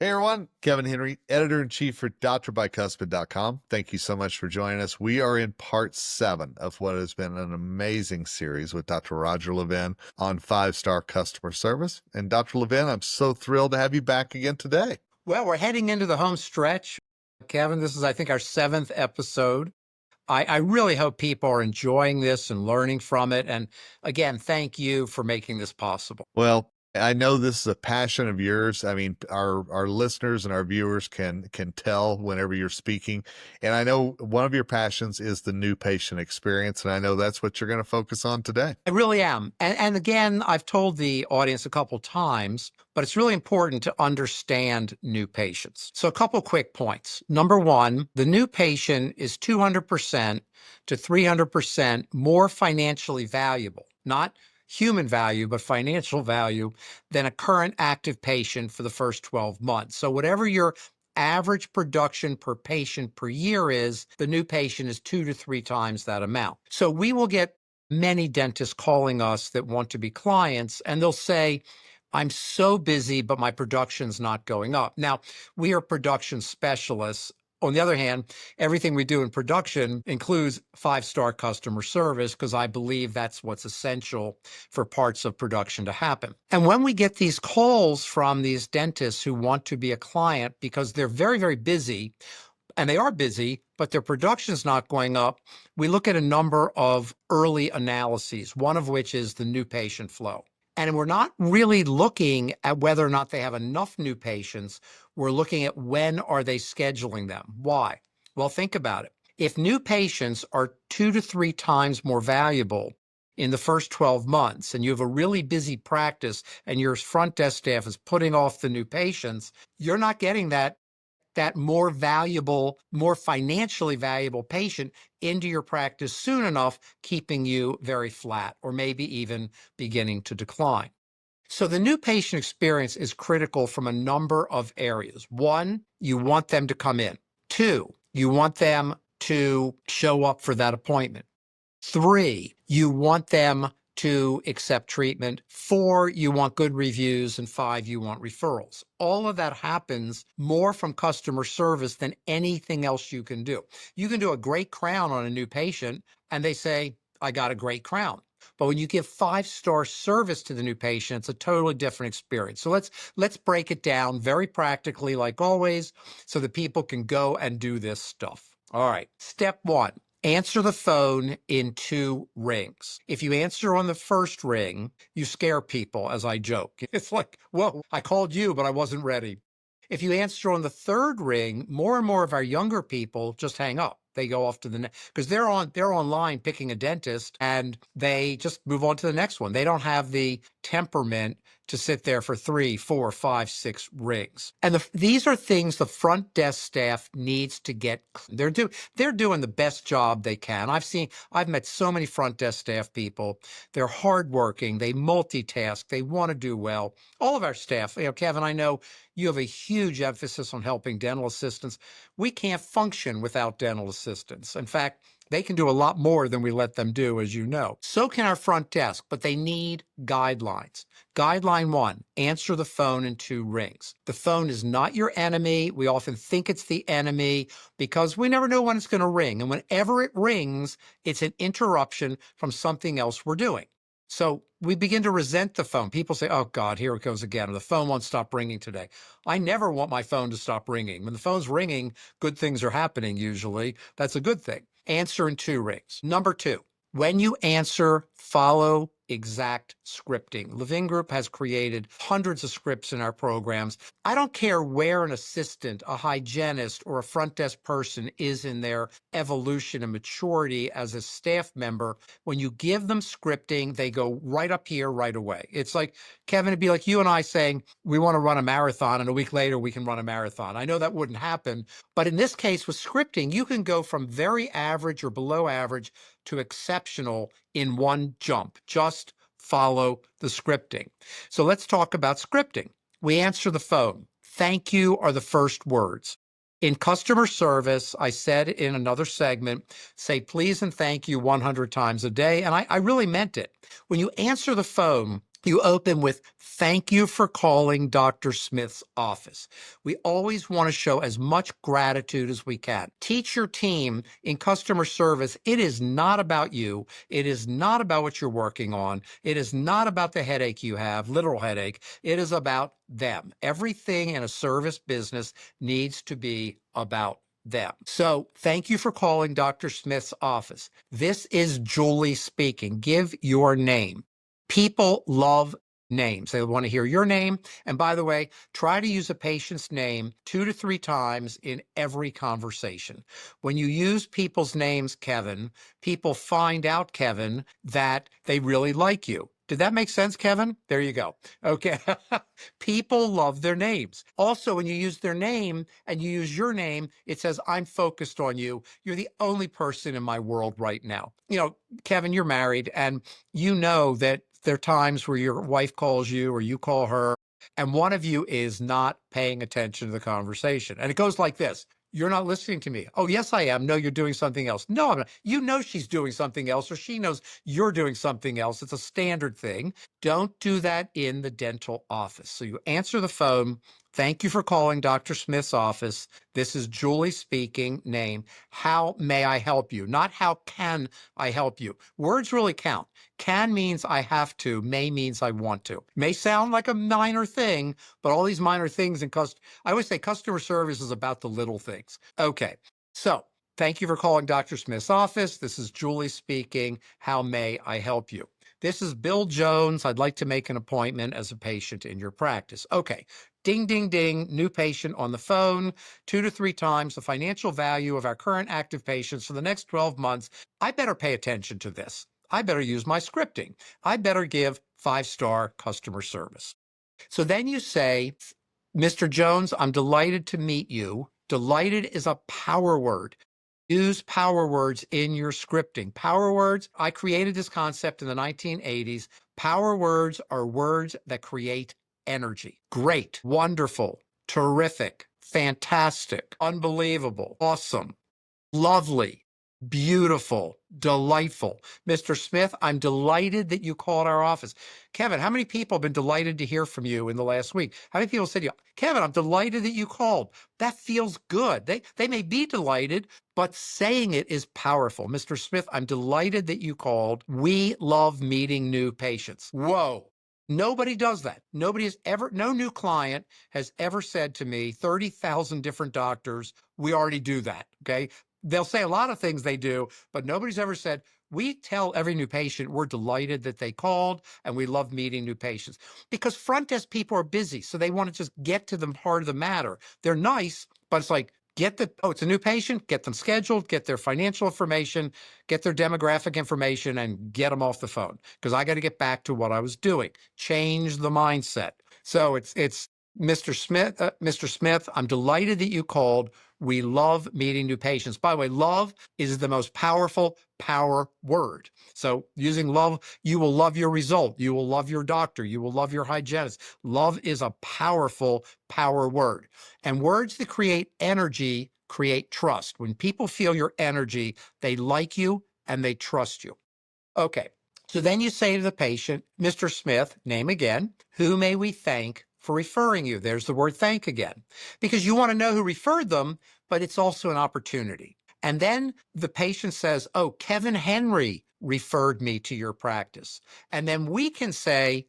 Hey everyone, Kevin Henry, editor-in-chief for drbicuspid.com. Thank you so much for joining us. We are in part 7 of what has been an amazing series with Dr. Roger Levin on 5-star customer service. And Dr. Levin, I'm so thrilled to have you back again today. Well, we're heading into the home stretch. Kevin, this is, I think, our 7th episode. I really hope people are enjoying this and learning from it. And again, thank you for making this possible. Well, I know this is a passion of yours. I mean, our listeners and our viewers can tell whenever you're speaking. And I know one of your passions is the new patient experience, and I know that's what you're going to focus on today. I really am. And again, I've told the audience a couple times, but it's really important to understand new patients. So a couple quick points. Number one, the new patient is 200% to 300% more financially valuable, not human value, but financial value than a current active patient for the first 12 months. So whatever your average production per patient per year is, the new patient is 2 to 3 times that amount. So we will get many dentists calling us that want to be clients, and they'll say, I'm so busy, but my production's not going up. Now, we are production specialists. On the other hand, everything we do in production includes 5-star customer service because I believe that's what's essential for parts of production to happen. And when we get these calls from these dentists who want to be a client because they're very, very busy, and they are busy, but their production's not going up, we look at a number of early analyses, one of which is the new patient flow. And we're not really looking at whether or not they have enough new patients. We're looking at when are they scheduling them. Why? Well, think about it. If new patients are 2 to 3 times more valuable in the first 12 months, and you have a really busy practice and your front desk staff is putting off the new patients, you're not getting that more valuable, more financially valuable patient into your practice soon enough, keeping you very flat or maybe even beginning to decline. So the new patient experience is critical from a number of areas. One, you want them to come in. 2, you want them to show up for that appointment. 3, you want them to accept treatment. 4, you want good reviews. And 5, you want referrals. All of that happens more from customer service than anything else you can do. You can do a great crown on a new patient and they say, I got a great crown. But when you give 5-star service to the new patient, it's a totally different experience. So let's break it down very practically, like always, so that people can go and do this stuff. All right. Step 1. Answer the phone in 2 rings. If you answer on the first ring, you scare people, as I joke. It's like, whoa, I called you, but I wasn't ready. If you answer on the 3rd ring, more and more of our younger people just hang up. They go off to the next, because they're online picking a dentist and they just move on to the next one. They don't have the temperament to sit there for 3, 4, 5, 6 rings. And these are things the front desk staff needs to get. They're doing the best job they can. I've met so many front desk staff people. They're hardworking. They multitask. They want to do well. All of our staff, Kevin, I know you have a huge emphasis on helping dental assistants. We can't function without dental assistants. In fact, they can do a lot more than we let them do, as you know. So can our front desk, but they need guidelines. Guideline 1, answer the phone in 2 rings. The phone is not your enemy. We often think it's the enemy because we never know when it's going to ring. And whenever it rings, it's an interruption from something else we're doing. So we begin to resent the phone. People say, oh God, here it goes again. The phone won't stop ringing today. I never want my phone to stop ringing. When the phone's ringing, good things are happening usually. That's a good thing. Answer in 2 rings. Number 2, when you answer, follow exact scripting. Levin Group has created hundreds of scripts in our programs. I don't care where an assistant, a hygienist, or a front desk person is in their evolution and maturity as a staff member. When you give them scripting, they go right up here right away. It's like, Kevin, it'd be like you and I saying, we want to run a marathon, and a week later we can run a marathon. I know that wouldn't happen, but in this case with scripting, you can go from very average or below average to exceptional in one jump. Just follow the scripting. So let's talk about scripting. We answer the phone. Thank you are the first words. In customer service, I said in another segment, say please and thank you 100 times a day. And I really meant it. When you answer the phone, You open with, "Thank you for calling Dr. Smith's office." We always want to show as much gratitude as we can. Teach your team in customer service, it is not about you. It is not about what you're working on. It is not about the headache you have, literal headache. It is about them. Everything in a service business needs to be about them. So thank you for calling Dr. Smith's office. This is Julie speaking. Give your name. People love names. They want to hear your name. And by the way, try to use a patient's name 2 to 3 times in every conversation. When you use people's names, Kevin, people find out, Kevin, that they really like you. Did that make sense, Kevin? There you go. Okay. People love their names. Also, when you use their name and you use your name, it says, "I'm focused on you. You're the only person in my world right now." Kevin, you're married, and you know that there are times where your wife calls you or you call her, and one of you is not paying attention to the conversation. And it goes like this: "You're not listening to me." "Oh, yes, I am." "No, you're doing something else." "No, I'm not." You know she's doing something else, or she knows you're doing something else. It's a standard thing. Don't do that in the dental office. So you answer the phone. "Thank you for calling Dr. Smith's office. This is Julie speaking. Name. How may I help you?" Not how can I help you. Words really count. Can means I have to. May means I want to. May sound like a minor thing, but all these minor things I always say customer service is about the little things. Okay. So thank you for calling Dr. Smith's office. This is Julie speaking. How may I help you? "This is Bill Jones. I'd like to make an appointment as a patient in your practice." Okay. Ding, ding, ding. New patient on the phone. 2 to 3 times the financial value of our current active patients for the next 12 months. I better pay attention to this. I better use my scripting. I better give 5-star customer service. So then you say, "Mr. Jones, I'm delighted to meet you." Delighted is a power word. Use power words in your scripting. Power words, I created this concept in the 1980s. Power words are words that create energy. Great, wonderful, terrific, fantastic, unbelievable, awesome, lovely, beautiful, delightful. "Mr. Smith, I'm delighted that you called our office." Kevin, how many people have been delighted to hear from you in the last week? How many people said to you, "Kevin, I'm delighted that you called"? That feels good. They may be delighted, but saying it is powerful. "Mr. Smith, I'm delighted that you called. We love meeting new patients." Whoa. Nobody does that. No new client has ever said to me, 30,000 different doctors, "We already do that." Okay. They'll say a lot of things they do, but nobody's ever said, "We tell every new patient we're delighted that they called and we love meeting new patients." Because front desk people are busy, so they want to just get to the heart of the matter. They're nice, but it's like, it's a new patient, get them scheduled, get their financial information, get their demographic information, and get them off the phone. Because I got to get back to what I was doing. Change the mindset. So it's Mr. Smith, I'm delighted that you called. We love meeting new patients. By the way, love is the most powerful power word. So using love, you will love your result. You will love your doctor. You will love your hygienist. Love is a powerful power word. And words that create energy create trust. When people feel your energy, they like you and they trust you. Okay. So then you say to the patient, "Mr. Smith, name again, who may we thank for referring you?" There's the word thank again, because you want to know who referred them, but it's also an opportunity. And then the patient says, "Oh, Kevin Henry referred me to your practice." And then we can say,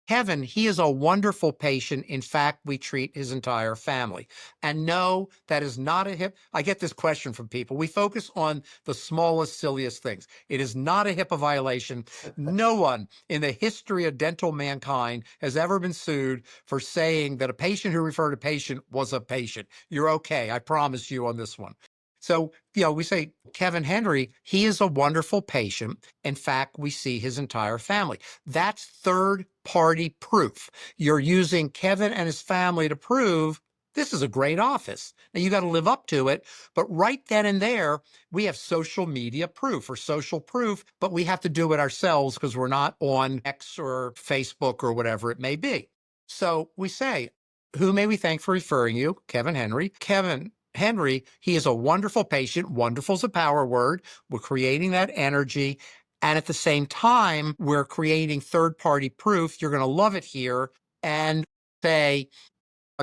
"Kevin, he is a wonderful patient. In fact, we treat his entire family." And no, that is not a HIPAA. I get this question from people. We focus on the smallest, silliest things. It is not a HIPAA violation. No one in the history of dental mankind has ever been sued for saying that a patient who referred a patient was a patient. You're okay. I promise you on this one. So, we say, "Kevin Henry, he is a wonderful patient. In fact, we see his entire family." That's third-party proof. You're using Kevin and his family to prove this is a great office. Now, you got to live up to it, but right then and there, we have social media proof or social proof, but we have to do it ourselves because we're not on X or Facebook or whatever it may be. So we say, "Who may we thank for referring you?" "Kevin Henry." "Kevin Henry, he is a wonderful patient." Wonderful is a power word. We're creating that energy. And at the same time, we're creating third-party proof. You're going to love it here. And say,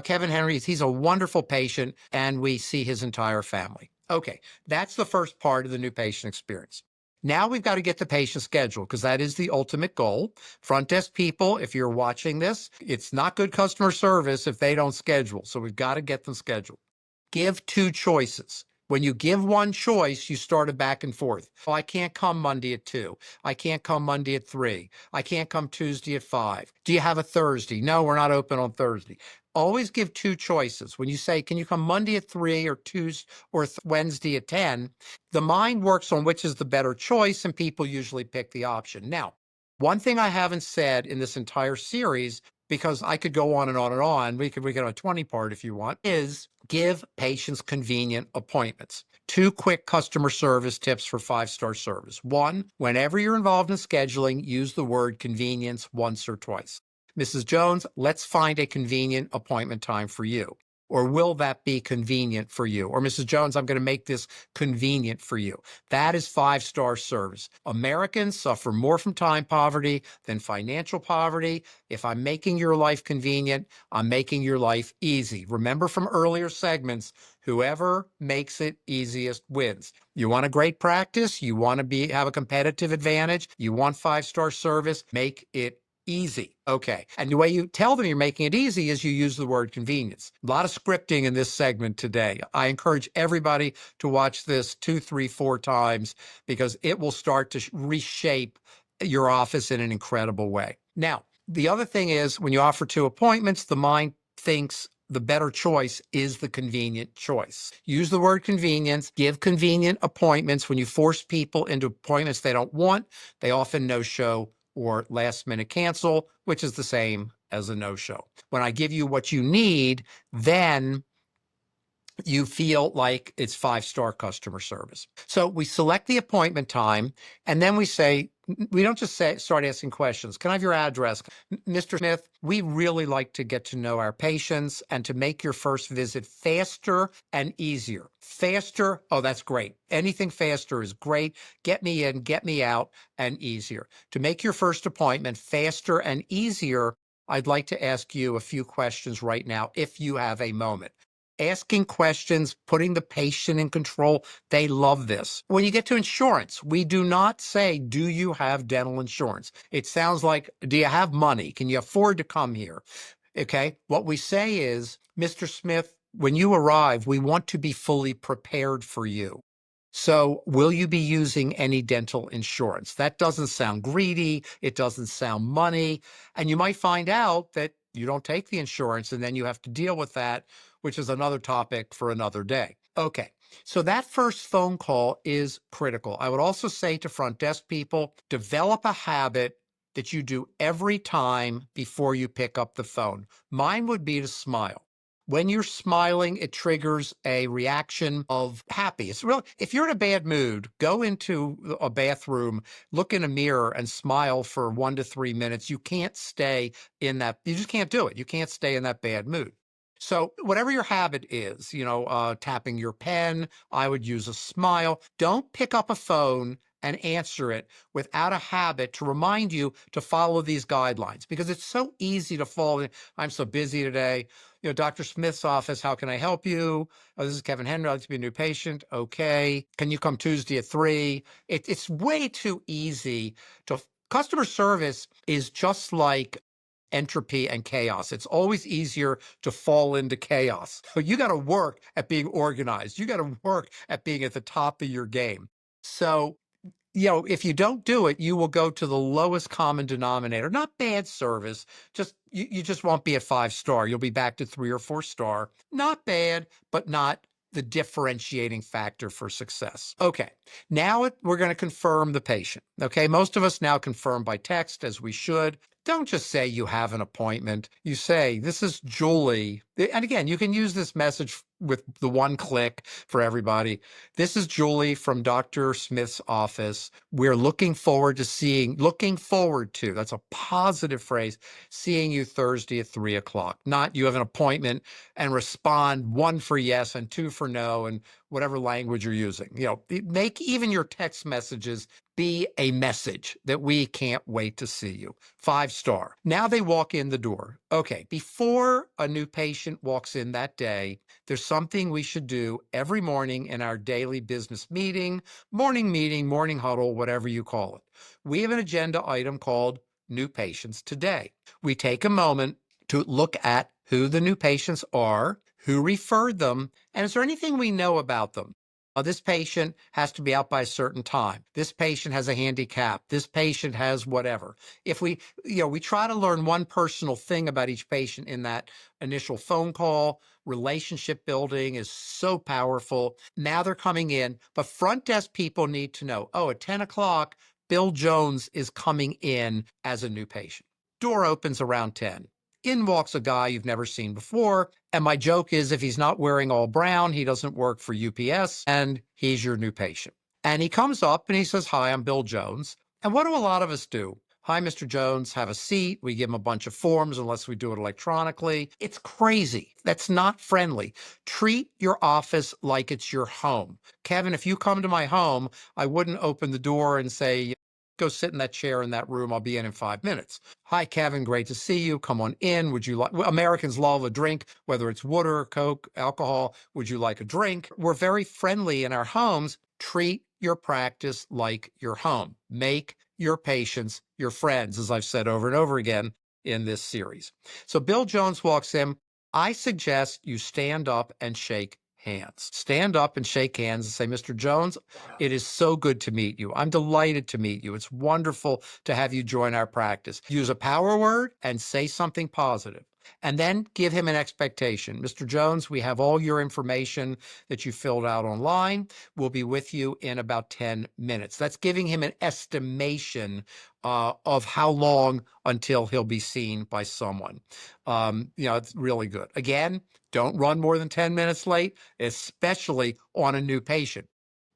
Kevin Henry, he's a wonderful patient, and we see his entire family. Okay, that's the first part of the new patient experience. Now we've got to get the patient scheduled because that is the ultimate goal. Front desk people, if you're watching this, it's not good customer service if they don't schedule. So we've got to get them scheduled. Give two choices. When you give one choice, you start a back and forth. Oh, I can't come Monday at 2. I can't come Monday at 3. I can't come Tuesday at 5. Do you have a Thursday? No, we're not open on Thursday. Always give two choices. When you say, can you come Monday at 3 or Tuesday or Wednesday at 10, the mind works on which is the better choice, and people usually pick the option. Now, one thing I haven't said in this entire series, because I could go on and on and on, we could have a 20-part if you want, is give patients convenient appointments. Two quick customer service tips for 5-star service. One, whenever you're involved in scheduling, use the word convenience once or twice. Mrs. Jones, let's find a convenient appointment time for you. Or will that be convenient for you? Or Mrs. Jones, I'm going to make this convenient for you. That is 5-star service. Americans suffer more from time poverty than financial poverty. If I'm making your life convenient, I'm making your life easy. Remember from earlier segments, whoever makes it easiest wins. You want a great practice? You want to have a competitive advantage? You want 5-star service? Make it easy. Okay. And the way you tell them you're making it easy is you use the word convenience. A lot of scripting in this segment today. I encourage everybody to watch this 2, 3, 4 times because it will start to reshape your office in an incredible way. Now, the other thing is when you offer 2 appointments, the mind thinks the better choice is the convenient choice. Use the word convenience, give convenient appointments. When you force people into appointments they don't want, they often no-show or last minute cancel, which is the same as a no-show. When I give you what you need, then you feel like it's 5-star customer service. So we select the appointment time, and then we say, we don't just start asking questions. Can I have your address? Mr. Smith, we really like to get to know our patients and to make your first visit faster and easier. Faster, oh, that's great. Anything faster is great. Get me in, get me out, and easier. To make your first appointment faster and easier, I'd like to ask you a few questions right now, if you have a moment. Asking questions, putting the patient in control. They love this. When you get to insurance, we do not say, do you have dental insurance? It sounds like, do you have money? Can you afford to come here? Okay. What we say is, Mr. Smith, when you arrive, we want to be fully prepared for you. So will you be using any dental insurance? That doesn't sound greedy. It doesn't sound money. And you might find out that you don't take the insurance and then you have to deal with that, which is another topic for another day. Okay, so that first phone call is critical. I would also say to front desk people, develop a habit that you do every time before you pick up the phone. Mine would be to smile. When you're smiling, it triggers a reaction of happy. It's really, if you're in a bad mood, go into a bathroom, look in a mirror and smile for 1 to 3 minutes. You can't stay in that, you just can't do it. You can't stay in that bad mood. So whatever your habit is, tapping your pen, I would use a smile. Don't pick up a phone and answer it without a habit to remind you to follow these guidelines because it's so easy to fall in. I'm so busy today. Dr. Smith's office, how can I help you? Oh, this is Kevin Henry. I'd like to be a new patient. Okay. Can you come Tuesday at 3? It's way too easy to. Customer service is just like entropy and chaos. It's always easier to fall into chaos. So you got to work at being organized. You got to work at being at the top of your game. So if you don't do it, you will go to the lowest common denominator. Not bad service, just you just won't be at 5-star. You'll be back to 3 or 4-star. Not bad, but not the differentiating factor for success. Okay, now we're going to confirm the patient. Okay, most of us now confirm by text, as we should. Don't just say you have an appointment. You say, this is Julie. And again, you can use this message with the one click for everybody. This is Julie from Dr. Smith's office. We're looking forward to, that's a positive phrase, seeing you Thursday at 3 o'clock. Not you have an appointment and respond 1 for yes and 2 for no and whatever language you're using. Make even your text messages be a message that we can't wait to see you. 5-star. Now they walk in the door. Okay, before a new patient walks in that day, there's something we should do every morning in our daily business meeting, morning huddle, whatever you call it. We have an agenda item called New Patients Today. We take a moment to look at who the new patients are, who referred them, and is there anything we know about them? This patient has to be out by a certain time. This patient has a handicap. This patient has whatever. If we try to learn one personal thing about each patient in that initial phone call. Relationship building is so powerful. Now they're coming in, but front desk people need to know, at 10 o'clock, Bill Jones is coming in as a new patient. Door opens around 10. In walks a guy you've never seen before. And my joke is if he's not wearing all brown, he doesn't work for UPS and he's your new patient. And he comes up and he says, "Hi, I'm Bill Jones." And what do a lot of us do? "Hi, Mr. Jones, have a seat." We give him a bunch of forms unless we do it electronically. It's crazy. That's not friendly. Treat your office like it's your home. Kevin, if you come to my home, I wouldn't open the door and say, "Go sit in that chair in that room. I'll be in 5 minutes." "Hi, Kevin. Great to see you. Come on in. Would you like?" Americans love a drink, whether it's water, Coke, alcohol. "Would you like a drink?" We're very friendly in our homes. Treat your practice like your home. Make your patients your friends, as I've said over and over again in this series. So Bill Jones walks in. I suggest you stand up and shake hands. Stand up and shake hands and say, "Mr. Jones, it is so good to meet you. I'm delighted to meet you. It's wonderful to have you join our practice." Use a power word and say something positive. And then give him an expectation. "Mr. Jones, we have all your information that you filled out online. We'll be with you in about 10 minutes. That's giving him an estimation of how long until he'll be seen by someone. It's really good. Again, don't run more than 10 minutes late, especially on a new patient.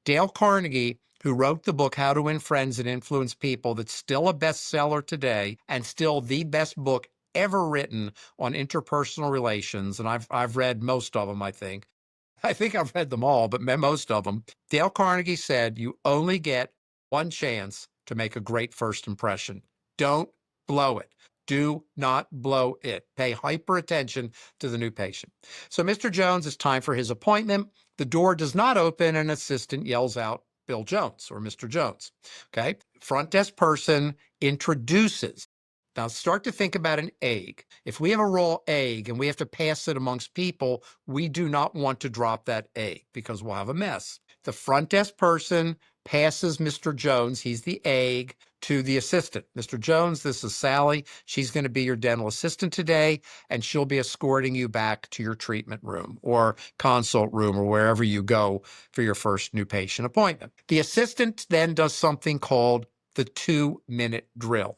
Dale Carnegie, who wrote the book How to Win Friends and Influence People, that's still a bestseller today and still the best book ever written on interpersonal relations, and I've read most of them, I think. I've read them all, but most of them. Dale Carnegie said, "You only get one chance to make a great first impression. Don't blow it. Do not blow it. Pay hyper attention to the new patient." So Mr. Jones, it's time for his appointment. The door does not open. An assistant yells out, "Bill Jones," or "Mr. Jones." Okay. Front desk person introduces. Now start to think about an egg. If we have a raw egg and we have to pass it amongst people, we do not want to drop that egg because we'll have a mess. The front desk person passes Mr. Jones, he's the egg, to the assistant. "Mr. Jones, this is Sally. She's going to be your dental assistant today, and she'll be escorting you back to your treatment room or consult room or wherever you go for your first new patient appointment." The assistant then does something called the 2-minute drill.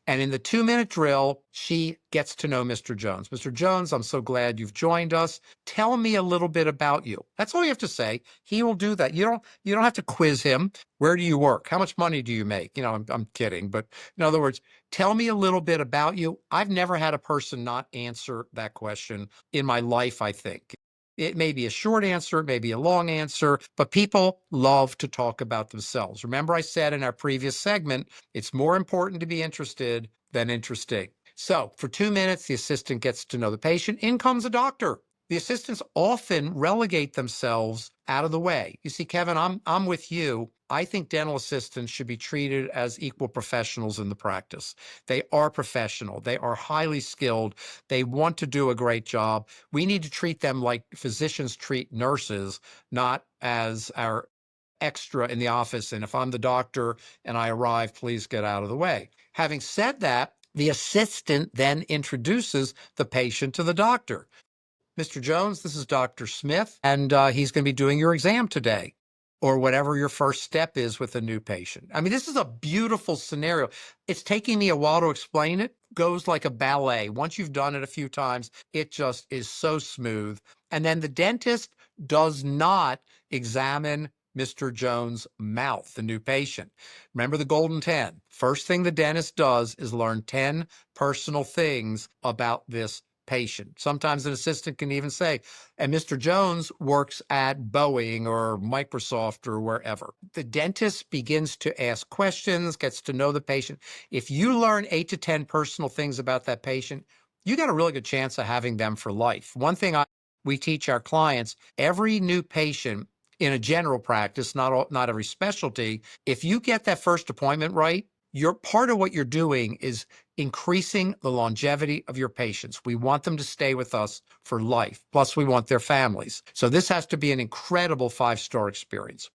And in the 2-minute drill, she gets to know Mr. Jones. "Mr. Jones, I'm so glad you've joined us. Tell me a little bit about you." That's all you have to say. He will do that. You don't have to quiz him. "Where do you work? How much money do you make?" I'm kidding. But in other words, tell me a little bit about you. I've never had a person not answer that question in my life, I think. It may be a short answer, it may be a long answer, but people love to talk about themselves. Remember, I said in our previous segment, it's more important to be interested than interesting. So for 2 minutes, the assistant gets to know the patient. In comes a doctor. The assistants often relegate themselves out of the way. You see, Kevin, I'm with you. I think dental assistants should be treated as equal professionals in the practice. They are professional. They are highly skilled. They want to do a great job. We need to treat them like physicians treat nurses, not as our extra in the office. And if I'm the doctor and I arrive, please get out of the way. Having said that, the assistant then introduces the patient to the doctor. "Mr. Jones, this is Dr. Smith, and he's going to be doing your exam today." or whatever your first step is with a new patient. I mean, this is a beautiful scenario. It's taking me a while to explain it. Goes like a ballet. Once you've done it a few times, it just is so smooth. And then the dentist does not examine Mr. Jones' mouth, the new patient. Remember the golden 10. First thing the dentist does is learn 10 personal things about this patient. Sometimes an assistant can even say, and Mr. Jones works at Boeing or Microsoft or wherever. The dentist begins to ask questions, gets to know the patient. If you learn 8 to 10 personal things about that patient, you got a really good chance of having them for life. One thing we teach our clients, every new patient in a general practice, not every specialty, if you get that first appointment right, you're part of what you're doing is increasing the longevity of your patients. We want them to stay with us for life. Plus, we want their families. So this has to be an incredible 5-star experience.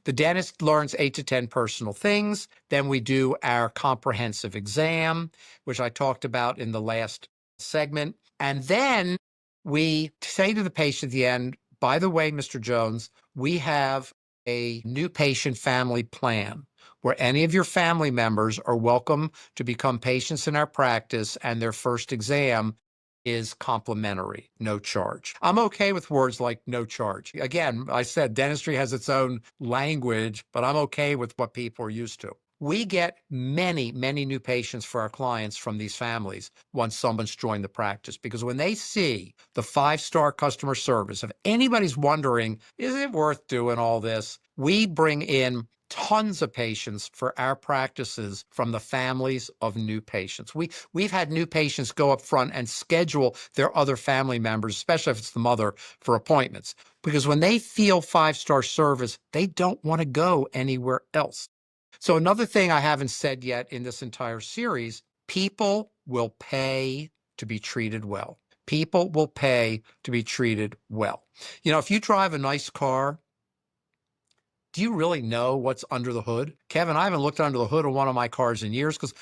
The dentist learns 8 to 10 personal things. Then we do our comprehensive exam, which I talked about in the last segment. And then we say to the patient at the end, by the way, Mr. Jones, we have a new patient family plan where any of your family members are welcome to become patients in our practice, and their first exam is complimentary, no charge. I'm okay with words like no charge. Again, I said dentistry has its own language, but I'm okay with what people are used to. We get many, many new patients for our clients from these families once someone's joined the practice, because when they see the 5-star customer service, if anybody's wondering, is it worth doing all this? We bring in tons of patients for our practices from the families of new patients. We've had new patients go up front and schedule their other family members, especially if it's the mother, for appointments. Because when they feel 5-star service, they don't want to go anywhere else. So another thing I haven't said yet in this entire series, people will pay to be treated well. People will pay to be treated well. You know, if you drive a nice car, do you really know what's under the hood? Kevin, I haven't looked under the hood of one of my cars in years because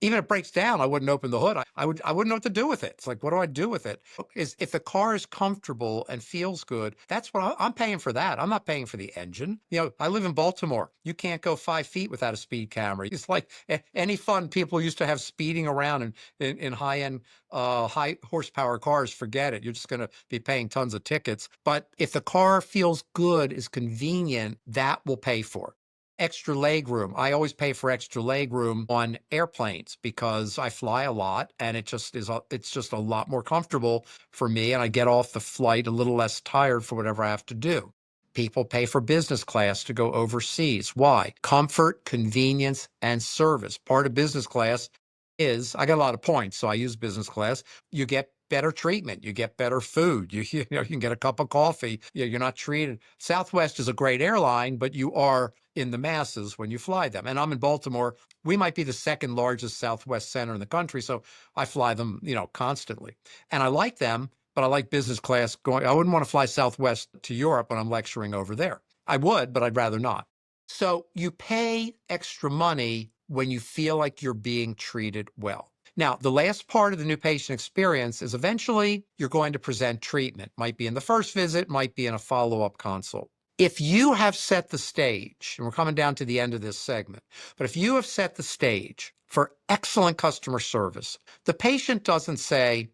even if it breaks down, I wouldn't open the hood. I wouldn't know what to do with it. It's like, what do I do with it? Is if the car is comfortable and feels good, that's what I'm paying for that. I'm not paying for the engine. You know, I live in Baltimore. You can't go 5 feet without a speed camera. It's like any fun people used to have speeding around in high-end, high horsepower cars. Forget it. You're just going to be paying tons of tickets. But if the car feels good, is convenient, that will pay for it. Extra leg room. I always pay for extra leg room on airplanes because I fly a lot, and it's just a lot more comfortable for me, and I get off the flight a little less tired for whatever I have to do. People pay for business class to go overseas. Why? Comfort, convenience, and service. Part of business class is, I got a lot of points, so I use business class. You get better treatment. You get better food. You can get a cup of coffee. You're not treated. Southwest is a great airline, but you are in the masses when you fly them. And I'm in Baltimore. We might be the second largest Southwest center in the country, so I fly them, constantly. And I like them, but I like business class going. I wouldn't want to fly Southwest to Europe when I'm lecturing over there. I would, but I'd rather not. So you pay extra money when you feel like you're being treated well. Now, the last part of the new patient experience is eventually you're going to present treatment. Might be in the first visit, might be in a follow-up consult. If you have set the stage, and we're coming down to the end of this segment, but if you have set the stage for excellent customer service, the patient doesn't say,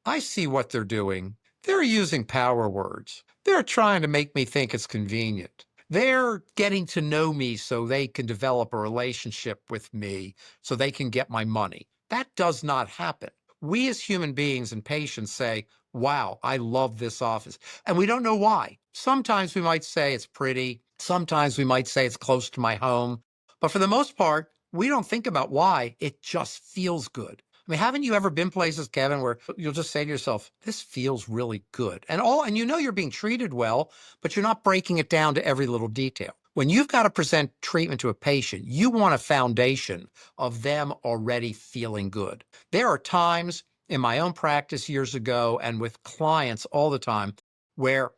I see what they're doing. They're using power words. They're trying to make me think it's convenient. They're getting to know me so they can develop a relationship with me so they can get my money. That does not happen. We as human beings and patients say, wow, I love this office. And we don't know why. Sometimes we might say it's pretty. Sometimes we might say it's close to my home. But for the most part, we don't think about why. It just feels good. I mean, haven't you ever been places, Kevin, where you'll just say to yourself, this feels really good. And you're being treated well, but you're not breaking it down to every little detail. When you've got to present treatment to a patient, you want a foundation of them already feeling good. There are times in my own practice years ago and with clients all the time where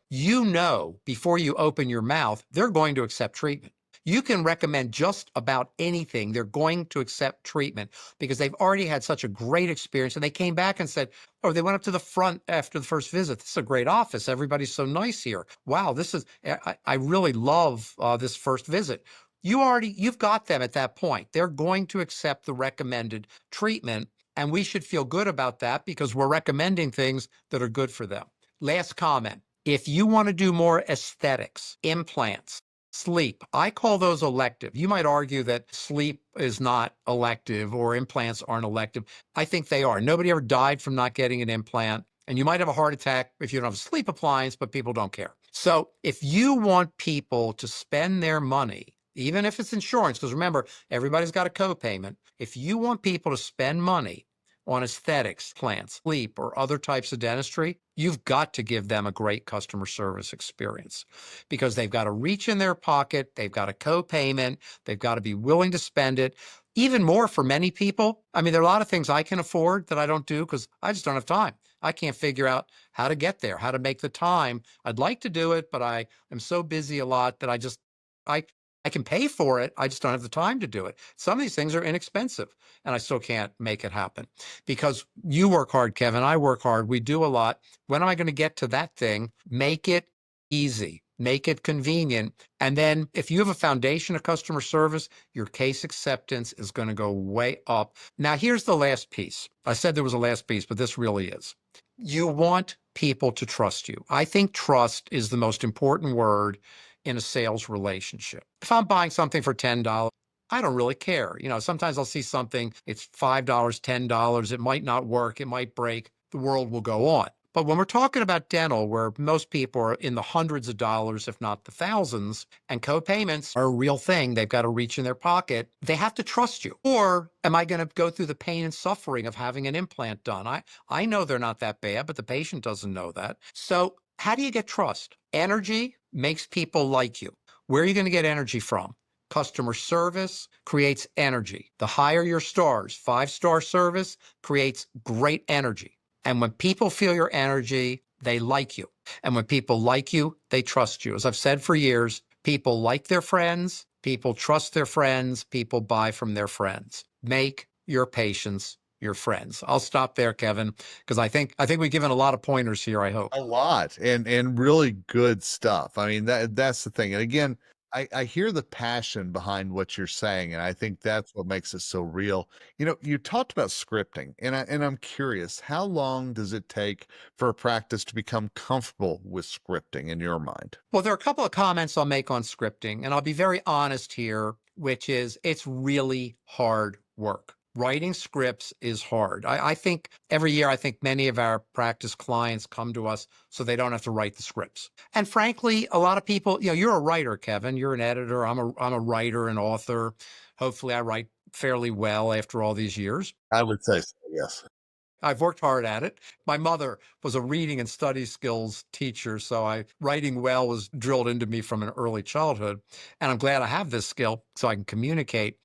before you open your mouth, they're going to accept treatment. You can recommend just about anything. They're going to accept treatment because they've already had such a great experience. And they came back and said, or they went up to the front after the first visit. This is a great office. Everybody's so nice here. Wow, I really love this first visit. You've got them at that point. They're going to accept the recommended treatment. And we should feel good about that because we're recommending things that are good for them. Last comment. If you want to do more aesthetics, implants, sleep, I call those elective. You might argue that sleep is not elective or implants aren't elective. I think they are. Nobody ever died from not getting an implant. And you might have a heart attack if you don't have a sleep appliance, but people don't care. So if you want people to spend their money, even if it's insurance, because remember, everybody's got a copayment. If you want people to spend money on aesthetics, plants, sleep, or other types of dentistry, you've got to give them a great customer service experience because they've got to reach in their pocket, they've got a co-payment, they've got to be willing to spend it. Even more for many people. I mean, there are a lot of things I can afford that I don't do because I just don't have time. I can't figure out how to get there, how to make the time. I'd like to do it, but I am so busy a lot that I I can pay for it. I just don't have the time to do it. Some of these things are inexpensive and I still can't make it happen because you work hard, Kevin. I work hard. We do a lot. When am I going to get to that thing? Make it easy, make it convenient. And then if you have a foundation of customer service, your case acceptance is going to go way up. Now, here's the last piece. I said there was a last piece, but this really is. You want people to trust you. I think trust is the most important word in a sales relationship. If I'm buying something for $10, I don't really care. Sometimes I'll see something, it's $5, $10. It might not work. It might break. The world will go on. But when we're talking about dental, where most people are in the hundreds of dollars, if not the thousands, and co-payments are a real thing, they've got to reach in their pocket, they have to trust you. Or am I going to go through the pain and suffering of having an implant done? I know they're not that bad, but the patient doesn't know that. So how do you get trust? Energy makes people like you. Where are you going to get energy from? Customer service creates energy. The higher your stars, 5-star service creates great energy. And when people feel your energy, they like you. And when people like you, they trust you. As I've said for years, people like their friends, people trust their friends, people buy from their friends. Make your patients your friends. I'll stop there, Kevin, because I think we've given a lot of pointers here, I hope. A lot and really good stuff. I mean, that's the thing. And again, I hear the passion behind what you're saying, and I think that's what makes it so real. You talked about scripting, and I'm curious, how long does it take for a practice to become comfortable with scripting in your mind? Well, there are a couple of comments I'll make on scripting, and I'll be very honest here, which is it's really hard work. Writing scripts is hard. I think every year, I think many of our practice clients come to us so they don't have to write the scripts. And frankly, a lot of people, you're a writer, Kevin. You're an editor. I'm a writer and author. Hopefully, I write fairly well after all these years. I would say so, yes. I've worked hard at it. My mother was a reading and study skills teacher, so writing well was drilled into me from an early childhood. And I'm glad I have this skill so I can communicate.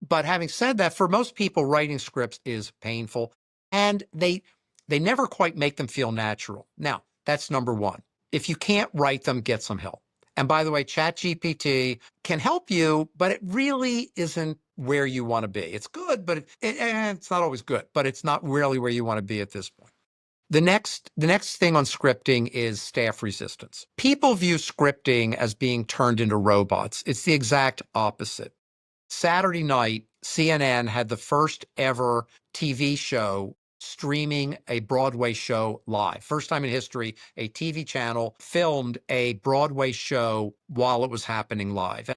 But having said that, for most people, writing scripts is painful and they never quite make them feel natural. Now, that's number one. If you can't write them, get some help. And by the way, ChatGPT can help you, but it really isn't where you want to be. It's good, but it's not always good, but it's not really where you want to be at this point. The next thing on scripting is staff resistance. People view scripting as being turned into robots. It's the exact opposite. Saturday night, CNN had the first ever TV show streaming a Broadway show live. First time in history, a TV channel filmed a Broadway show while it was happening live.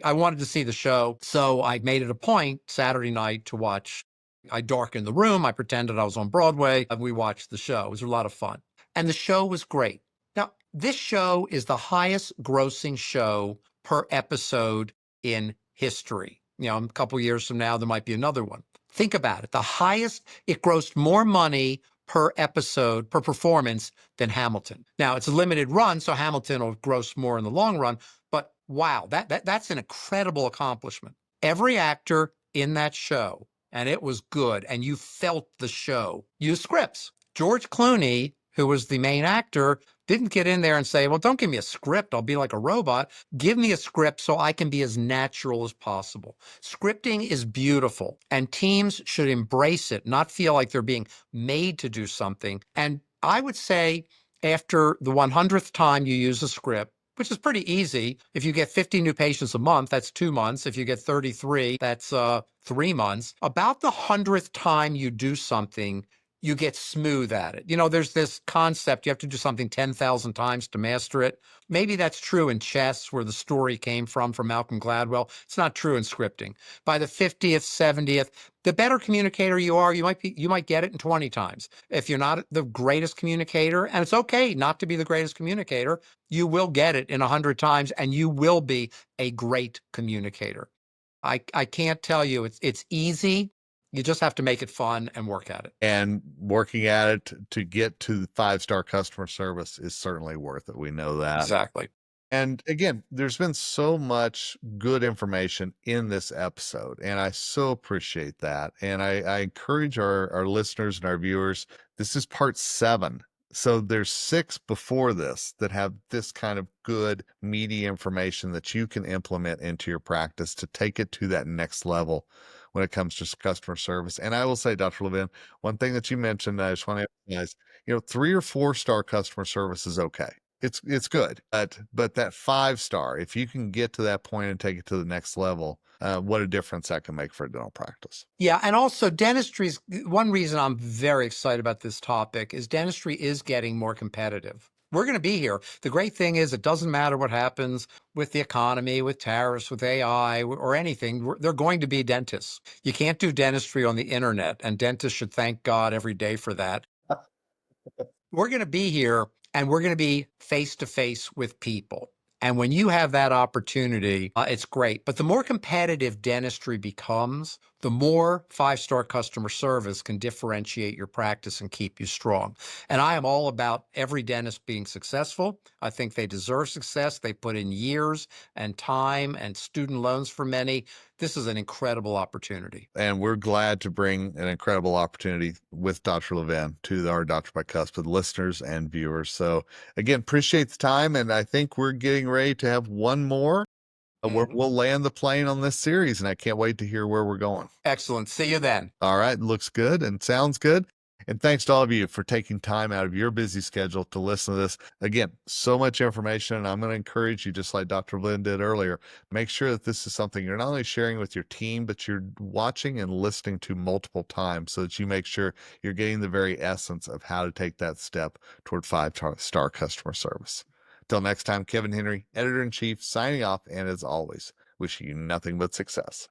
I wanted to see the show, so I made it a point Saturday night to watch. I darkened the room, I pretended I was on Broadway, and we watched the show. It was a lot of fun. And the show was great. Now, this show is the highest grossing show per episode in history. A couple years from now, there might be another one. Think about it. It grossed more money per episode, per performance than Hamilton. Now, it's a limited run, so Hamilton will gross more in the long run, but wow, that's an incredible accomplishment. Every actor in that show, and it was good, and you felt the show, used scripts. George Clooney, who was the main actor, didn't get in there and say, well, don't give me a script. I'll be like a robot. Give me a script so I can be as natural as possible. Scripting is beautiful, and teams should embrace it, not feel like they're being made to do something. And I would say after the 100th time you use a script, which is pretty easy. If you get 50 new patients a month, that's 2 months. If you get 33, that's 3 months. About the 100th time you do something, you get smooth at it. There's this concept you have to do something 10,000 times to master it. Maybe that's true in chess, where the story came from Malcolm Gladwell. It's not true in scripting. By the 50th, 70th, the better communicator you are, you might get it in 20 times. If you're not the greatest communicator, and it's okay not to be the greatest communicator, you will get it in 100 times, and you will be a great communicator. I can't tell you it's easy. You just have to make it fun and work at it. And working at it to get to the 5-star customer service is certainly worth it. We know that. Exactly. And again, there's been so much good information in this episode, and I so appreciate that. And I encourage our listeners and our viewers, this is part 7. So there's 6 before this that have this kind of good, meaty information that you can implement into your practice to take it to that next level when it comes to customer service. And I will say, Dr. Levin, one thing that you mentioned, I just want to emphasize, 3 or 4-star customer service is okay. It's good, but that 5-star, if you can get to that point and take it to the next level, what a difference that can make for a dental practice. Yeah, and also dentistry's one reason I'm very excited about this topic is dentistry is getting more competitive. We're going to be here. The great thing is it doesn't matter what happens with the economy, with tariffs, with AI, or anything. They're going to be dentists. You can't do dentistry on the internet, and dentists should thank God every day for that. We're going to be here, and we're going to be face to face with people. And when you have that opportunity, it's great. But the more competitive dentistry becomes, the more 5-star customer service can differentiate your practice and keep you strong. And I am all about every dentist being successful. I think they deserve success. They put in years and time and student loans for many. This is an incredible opportunity. And we're glad to bring an incredible opportunity with Dr. Levin to our Dr. Bicuspid listeners and viewers. So again, appreciate the time. And I think we're getting ready to have one more. We'll land the plane on this series, and I can't wait to hear where we're going. Excellent. See you then. All right. Looks good and sounds good. And thanks to all of you for taking time out of your busy schedule to listen to this. Again, so much information. And I'm going to encourage you, just like Dr. Lynn did earlier, make sure that this is something you're not only sharing with your team, but you're watching and listening to multiple times so that you make sure you're getting the very essence of how to take that step toward 5-star customer service. Till next time, Kevin Henry, Editor-in-Chief, signing off. And as always, wishing you nothing but success.